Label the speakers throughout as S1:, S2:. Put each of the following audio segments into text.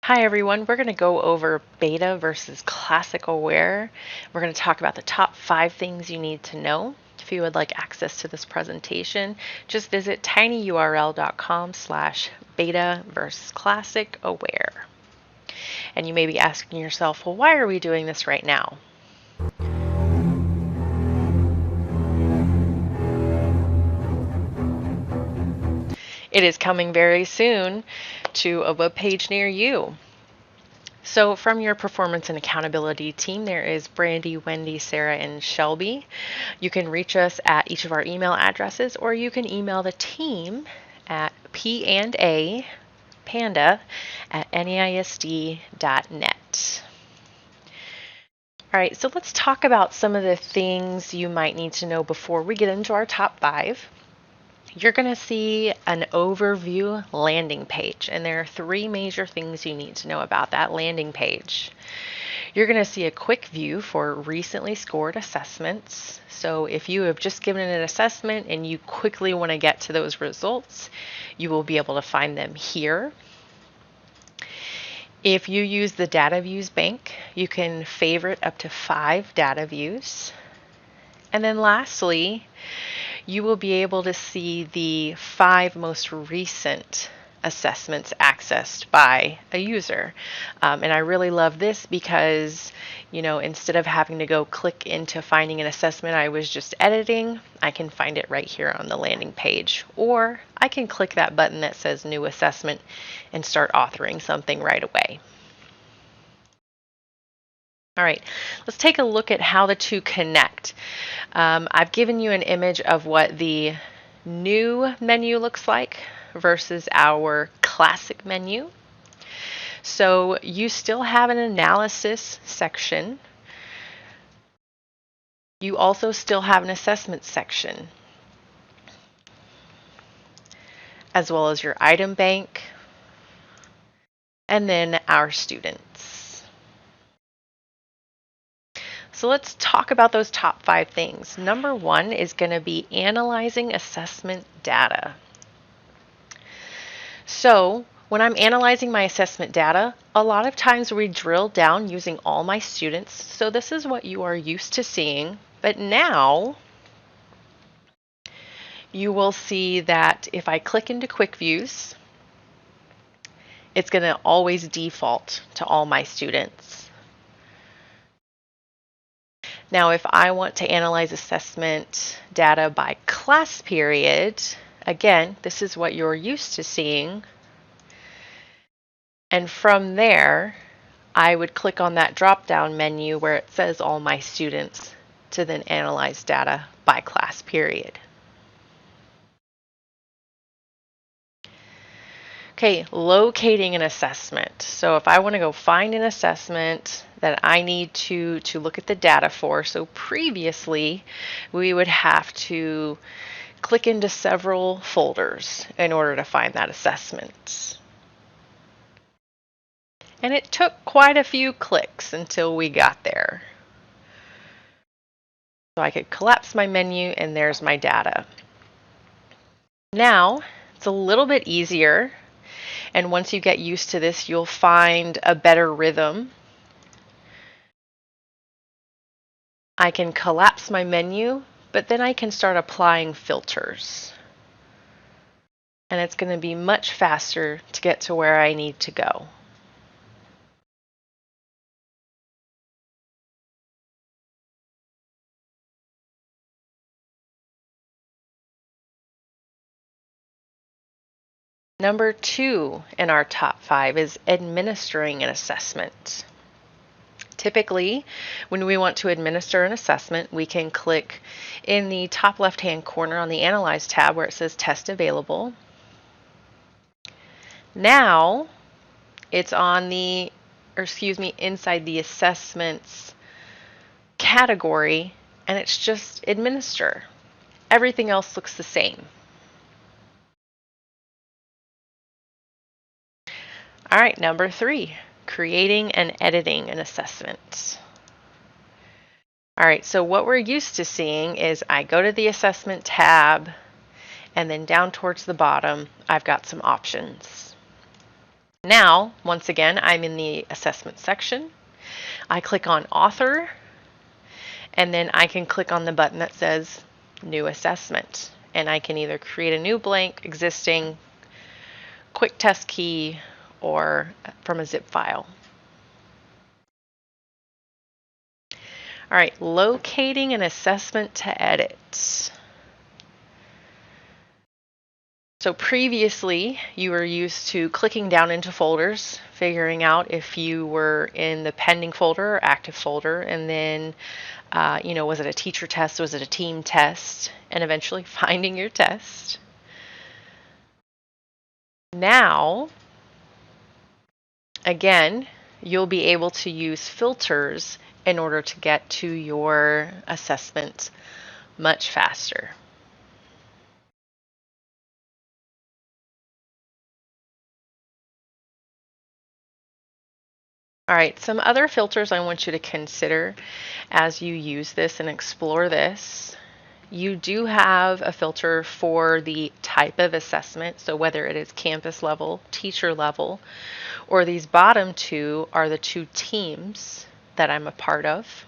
S1: Hi everyone, we're going to go over beta versus classic aware. We're going to talk about the top 5 things you need to know. If you would like access to this presentation, just visit tinyurl.com/beta versus classic aware. And you may be asking yourself, well, why are we doing this right now? It is coming very soon to a web page near you. So from your performance and accountability team, there is Brandy, Wendy, Sarah, and Shelby. You can reach us at each of our email addresses, or you can email the team at panda@neisd.net. All right, so let's talk about some of the things you might need to know before we get into our top 5. You're going to see an overview landing page, and there are 3 major things you need to know about that landing page. You're going to see a quick view for recently scored assessments. So if you have just given an assessment and you quickly want to get to those results, you will be able to find them here. If you use the data views bank, you can favorite up to 5 data views. And then lastly, you will be able to see the 5 most recent assessments accessed by a user. And I really love this because, instead of having to go click into finding an assessment I was just editing, I can find it right here on the landing page. Or I can click that button that says New Assessment and start authoring something right away. All right, let's take a look at how the two connect. I've given you an image of what the new menu looks like versus our classic menu. So you still have an analysis section. You also still have an assessment section, as well as your item bank, and then our students. So let's talk about those top 5 things. Number 1 is going to be analyzing assessment data. So when I'm analyzing my assessment data, a lot of times we drill down using all my students. So this is what you are used to seeing. But now you will see that if I click into quick views, it's going to always default to all my students. Now, if I want to analyze assessment data by class period, again, this is what you're used to seeing. And from there, I would click on that drop-down menu where it says all my students to then analyze data by class period. Okay, locating an assessment. So if I want to go find an assessment that I need to look at the data for, so previously we would have to click into several folders in order to find that assessment. And it took quite a few clicks until we got there. So I could collapse my menu and there's my data. Now it's a little bit easier. And once you get used to this, you'll find a better rhythm. I can collapse my menu, but then I can start applying filters. And it's going to be much faster to get to where I need to go. Number 2 in our top 5 is administering an assessment. Typically, when we want to administer an assessment, we can click in the top left-hand corner on the Analyze tab where it says Test Available. Now, it's on inside the Assessments category, and it's just Administer. Everything else looks the same. All right, number 3, creating and editing an assessment. All right, so what we're used to seeing is I go to the assessment tab, and then down towards the bottom, I've got some options. Now, once again, I'm in the assessment section. I click on author, and then I can click on the button that says new assessment. And I can either create a new blank, existing, quick test key, or from a zip file. All right, locating an assessment to edit. So previously, you were used to clicking down into folders, figuring out if you were in the pending folder or active folder, and then, was it a teacher test, was it a team test, and eventually finding your test. Now, again, you'll be able to use filters in order to get to your assessment much faster. All right, some other filters I want you to consider as you use this and explore this. You do have a filter for the type of assessment, so whether it is campus level, teacher level, or these bottom two are the two teams that I'm a part of.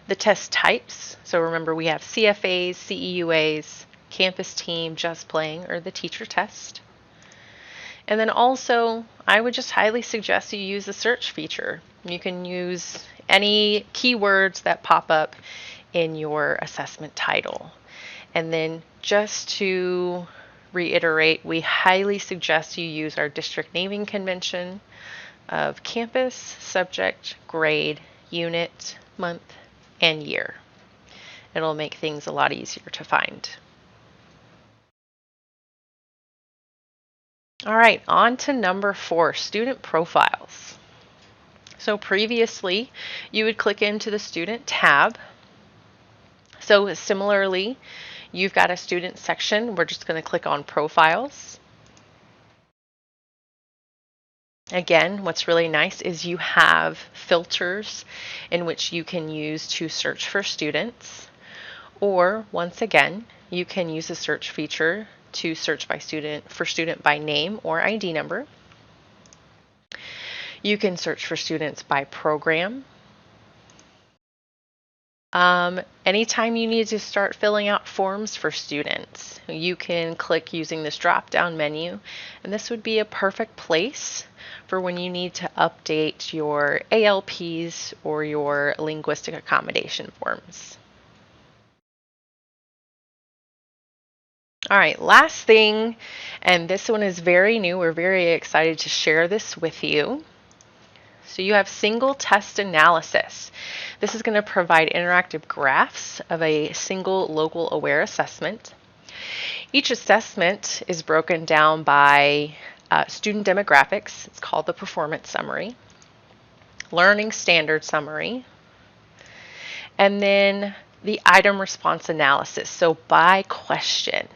S1: The test types, so remember we have CFAs, CEUAs, campus team, just playing, or the teacher test. And then also, I would just highly suggest you use the search feature. You can use any keywords that pop up in your assessment title. And then just to reiterate, we highly suggest you use our district naming convention of campus, subject, grade, unit, month, and year. It'll make things a lot easier to find. All right, on to number 4, student profiles. So previously, you would click into the student tab. So similarly, you've got a student section. We're just going to click on profiles. Again, what's really nice is you have filters in which you can use to search for students. Or once again, you can use the search feature to search by student by name or ID number. You can search for students by program. Anytime you need to start filling out forms for students, you can click using this drop-down menu, and this would be a perfect place for when you need to update your ALPs or your linguistic accommodation forms. All right, last thing, and this one is very new. We're very excited to share this with you. So you have single test analysis. This is going to provide interactive graphs of a single local aware assessment. Each assessment is broken down by student demographics. It's called the performance summary, learning standard summary, and then the item response analysis. So by question.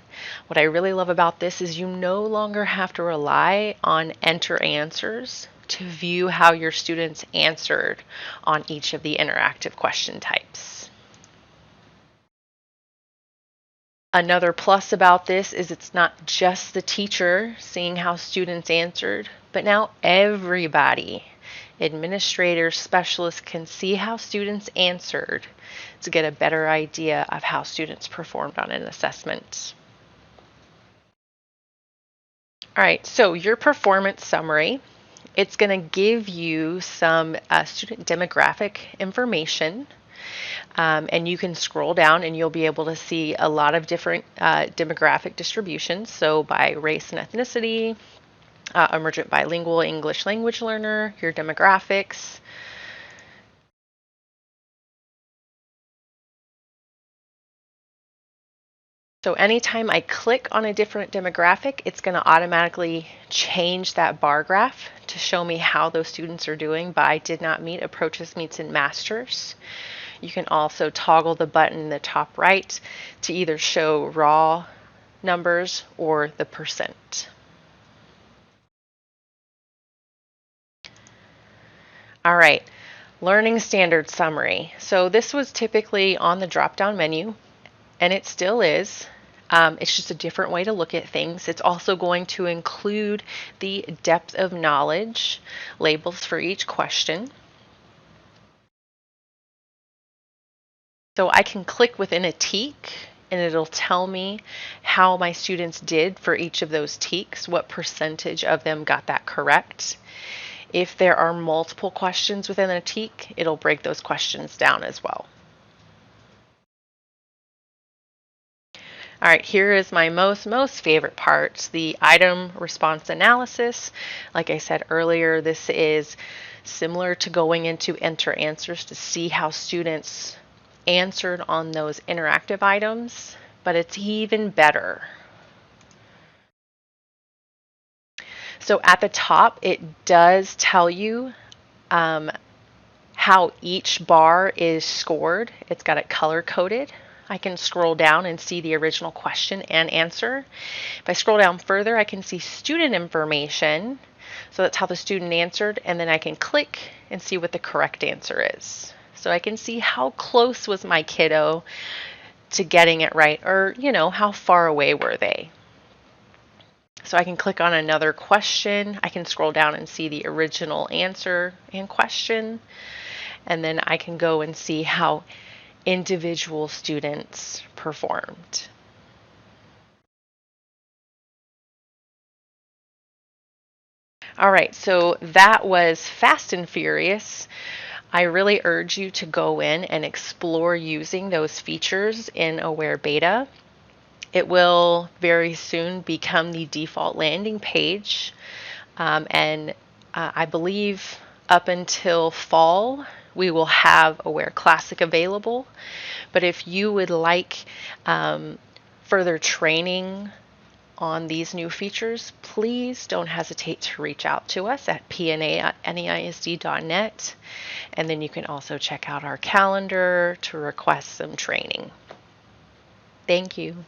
S1: What I really love about this is you no longer have to rely on enter answers to view how your students answered on each of the interactive question types. Another plus about this is it's not just the teacher seeing how students answered, but now everybody, administrators, specialists, can see how students answered to get a better idea of how students performed on an assessment. All right, so your performance summary, it's going to give you some student demographic information, and you can scroll down and you'll be able to see a lot of different demographic distributions. So by race and ethnicity, emergent bilingual English language learner, your demographics. So anytime I click on a different demographic, it's going to automatically change that bar graph to show me how those students are doing by did not meet, approaches, meets, and masters. You can also toggle the button in the top right to either show raw numbers or the percent. All right, learning standard summary. So this was typically on the drop-down menu, and it still is. It's just a different way to look at things. It's also going to include the depth of knowledge labels for each question. So I can click within a TEK and it'll tell me how my students did for each of those TEKs, what percentage of them got that correct. If there are multiple questions within a TEK, it'll break those questions down as well. All right, here is my most favorite part, the item response analysis. Like I said earlier, this is similar to going into enter answers to see how students answered on those interactive items, but it's even better. So at the top, it does tell you how each bar is scored. It's got it color coded. I can scroll down and see the original question and answer. If I scroll down further, I can see student information. So that's how the student answered, and then I can click and see what the correct answer is. So I can see how close was my kiddo to getting it right, or, how far away were they. So I can click on another question. I can scroll down and see the original answer and question. And then I can go and see how individual students performed. All right, so that was fast and furious. I really urge you to go in and explore using those features in Aware Beta. It will very soon become the default landing page, and I believe up until fall we will have Aware Classic available. But if you would like further training on these new features, please don't hesitate to reach out to us at pna@neisd.net. And then you can also check out our calendar to request some training. Thank you.